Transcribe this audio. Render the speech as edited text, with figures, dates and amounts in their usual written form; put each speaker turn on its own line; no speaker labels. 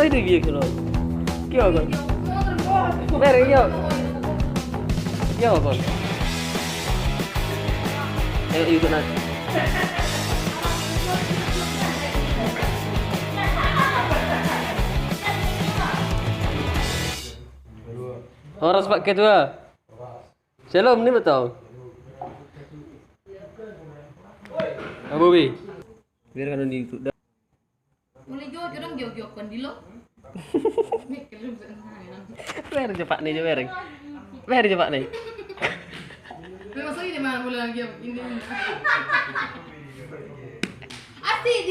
itu biar kalau. Kyo kon. Mereng yo. Yo kon. Ayo ikut nanti. Horas pak kedua. Shalom ni betul. Abu bi. Biar kan di itu.
Mulai jauh kadang jauh kon di lo. Nih kelum nanti.
Biar cepat nih, biar. Biar cepat nih.
Masuk ini mana boleh lagi ini. Asik dia.